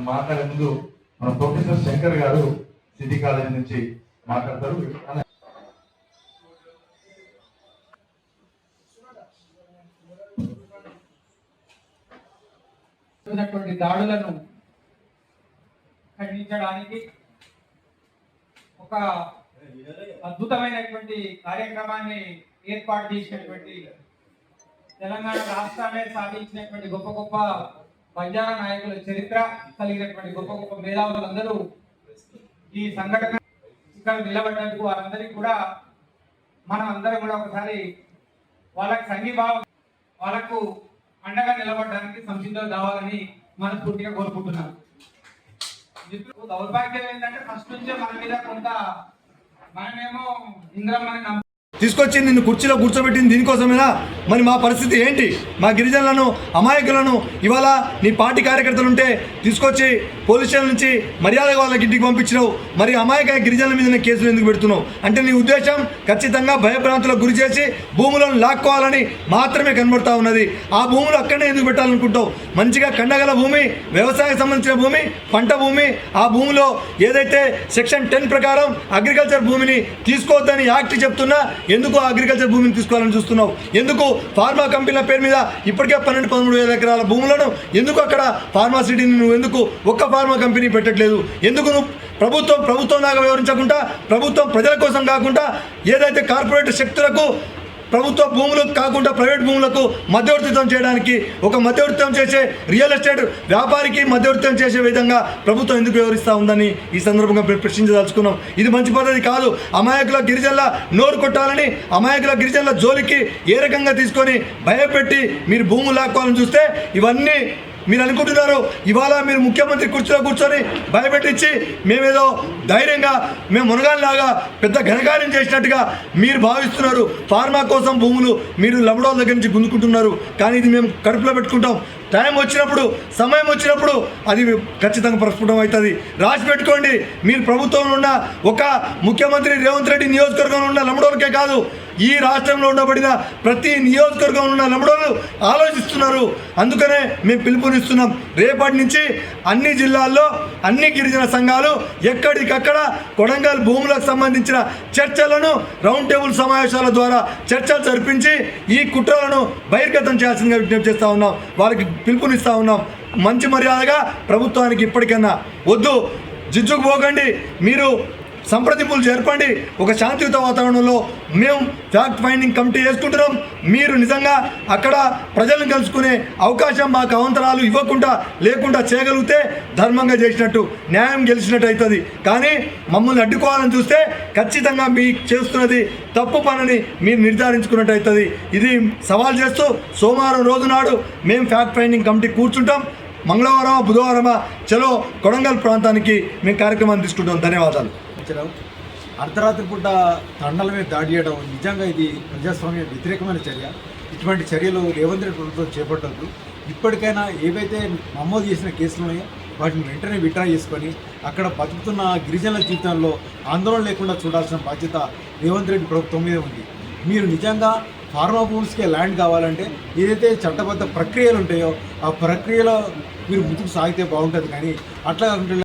మాట్లాడే ముందు మన ప్రొఫెసర్ శంకర్ గారు సిటీ కాలేజ్ నుంచి మాట్లాడతారు. దాడులను ఖండించడానికి ఒక అద్భుతమైనటువంటి కార్యక్రమాన్ని ఏర్పాటు చేసినటువంటి తెలంగాణ రాష్ట్రాన్ని సాధించినటువంటి గొప్ప గొప్ప బంజారా నాయకుల చరిత్ర కలిగినటువంటి గొప్ప గొప్ప మేధావులందరూ ఈ సంఘటన ఇక్కడ నిలబడ్డందుకు వారందరికీ కూడా మనం అందరం కూడా ఒకసారి వాళ్ళకి సంఘీభావం వాళ్ళకు అండగా నిలబడడానికి సంసిద్ధులు కావాలని మనస్ఫూర్తిగా కోరుకుంటున్నాను. దౌర్భాగ్యం ఏంటంటే ఫస్ట్ నుంచే మన మీద కొంత మనమేమో ఇంద్రమ్మని తీసుకొచ్చి నిన్ను కుర్చీలో కూర్చోబెట్టింది దీనికోసమేనా? మరి మా పరిస్థితి ఏంటి? మా గిరిజనులను అమాయకులను ఇవాళ నీ పార్టీ కార్యకర్తలు ఉంటే తీసుకొచ్చి పోలీస్ స్టేషన్ నుంచి మర్యాదగా వాళ్ళకి ఇంటికి పంపించినావు. మరి అమాయక గిరిజనుల మీద కేసులు ఎందుకు పెడుతున్నావు? అంటే నీ ఉద్దేశం ఖచ్చితంగా భయభ్రాంతులకు గురి చేసి భూములను లాక్కోవాలని మాత్రమే కనబడుతూ ఉన్నది. ఆ భూములు అక్కడనే ఎందుకు పెట్టాలనుకుంటావు? మంచిగా కండగల భూమి, వ్యవసాయం సంబంధించిన భూమి, పంట భూమి, ఆ భూమిలో ఏదైతే సెక్షన్ 10 ప్రకారం అగ్రికల్చర్ భూమిని తీసుకోవద్దని యాక్ట్ చెప్తున్నా ఎందుకు అగ్రికల్చర్ భూమిని తీసుకోవాలని చూస్తున్నావు? ఎందుకు ఫార్మా కంపెనీల పేరు మీద ఇప్పటికే 12-13 ఎకరాల భూములను ఎందుకు అక్కడ ఫార్మా సిటీని నువ్వు ఎందుకు ఒక్క ఫార్మా కంపెనీ పెట్టట్లేదు? ఎందుకు నువ్వు ప్రభుత్వం లాగా వివరించకుండా ప్రభుత్వం ప్రజల కోసం కాకుండా ఏదైతే కార్పొరేట్ శక్తులకు ప్రభుత్వ భూములు కాకుండా ప్రైవేట్ భూములకు మధ్యవర్తిత్వం చేయడానికి ఒక మధ్యవర్తిత్వం చేసే రియల్ ఎస్టేట్ వ్యాపారికి మధ్యవర్తిత్వం చేసే విధంగా ప్రభుత్వం ఎందుకు వివరిస్తూ ఉందని ఈ సందర్భంగా ప్రశ్నించదలుచుకున్నాం. ఇది మంచి పద్ధతి కాదు. అమాయకుల గిరిజనుల నోరు కొట్టాలని, అమాయకుల గిరిజనుల జోలికి ఏ రకంగా తీసుకొని భయపెట్టి మీరు భూములు లాక్కోవాలని చూస్తే ఇవన్నీ మీరు అనుకుంటున్నారు. ఇవాళ మీరు ముఖ్యమంత్రి కుర్చీలో కూర్చొని భయపెట్టించి మేమేదో ధైర్యంగా మేము మునగాలాగా పెద్ద ఘనకార్యం చేసినట్టుగా మీరు భావిస్తున్నారు. ఫార్మా కోసం భూములు మీరు లబడోల దగ్గర నుంచి గుంజుకుంటున్నారు. కానీ ఇది మేము కడుపులో పెట్టుకుంటాం. టైం వచ్చినప్పుడు, సమయం వచ్చినప్పుడు అది ఖచ్చితంగా ప్రస్ఫుటం అవుతుంది. రాసి పెట్టుకోండి. మీరు ప్రభుత్వంలో ఉన్న ఒక ముఖ్యమంత్రి రేవంత్ రెడ్డి నియోజకవర్గంలో ఉన్న లబడోలకే కాదు, ఈ రాష్ట్రంలో ఉండబడిన ప్రతి నియోజకవర్గంలో ఉన్న లబడోలు ఆలోచిస్తున్నారు. అందుకనే మేము పిలుపునిస్తున్నాం. రేపటి నుంచి అన్ని జిల్లాల్లో అన్ని గిరిజన సంఘాలు ఎక్కడికక్కడ కొడంగల్ భూములకు సంబంధించిన చర్చలను రౌండ్ టేబుల్ సమావేశాల ద్వారా చర్చలు జరిపించి ఈ కుట్రలను బహిర్గతం చేయాల్సిందిగా విజ్ఞప్తి చేస్తూ ఉన్నాం. వాళ్ళకి పిలుపునిస్తూ ఉన్నాం. మంచి మర్యాదగా ప్రభుత్వానికి ఇప్పటికన్నా వద్దు, జిజ్జుకు పోకండి, మీరు సంప్రదింపులు జరపండి. ఒక శాంతియుత వాతావరణంలో మేము ఫ్యాక్ట్ ఫైండింగ్ కమిటీ వేసుకుంటున్నాం. మీరు నిజంగా అక్కడ ప్రజలను కలుసుకునే అవకాశం మాకు అవంతరాలు ఇవ్వకుండా లేకుండా చేయగలిగితే ధర్మంగా చేసినట్టు, న్యాయం గెలిచినట్టు అవుతుంది. కానీ మమ్మల్ని అడ్డుకోవాలని చూస్తే ఖచ్చితంగా మీకు చేస్తున్నది తప్పు పనని మీరు నిర్ధారించుకున్నట్టు అవుతుంది. ఇది సవాల్ చేస్తూ సోమవారం రోజు నాడు మేము ఫ్యాక్ట్ ఫైండింగ్ కమిటీ కూర్చుంటాం. మంగళవారం బుధవారమా చలో కొడంగల్ ప్రాంతానికి మేము కార్యక్రమాన్ని తీసుకుంటాం. ధన్యవాదాలు. అర్ధరాత్రి పూట తండల మీద దాడి చేయడం నిజంగా ఇది ప్రజాస్వామ్య వ్యతిరేకమైన చర్య. ఇటువంటి చర్యలు రేవంత్ రెడ్డి ప్రభుత్వం చేపట్టద్దు. ఇప్పటికైనా ఏవైతే నమోదు చేసిన కేసులు ఉన్నాయో వాటిని వెంటనే విత్డ్రా చేసుకొని అక్కడ బతుకుతున్న గిరిజనుల జీవితంలో ఆందోళన లేకుండా చూడాల్సిన బాధ్యత రేవంత్ రెడ్డి ప్రభుత్వం మీద ఉంది. మీరు నిజంగా ఫార్మా భూమ్స్కే ల్యాండ్ కావాలంటే ఏదైతే చట్టబద్ధ ప్రక్రియలు ఉంటాయో ఆ ప్రక్రియలో మీరు ముందుకు సాగితే బాగుంటుంది. కానీ అట్లా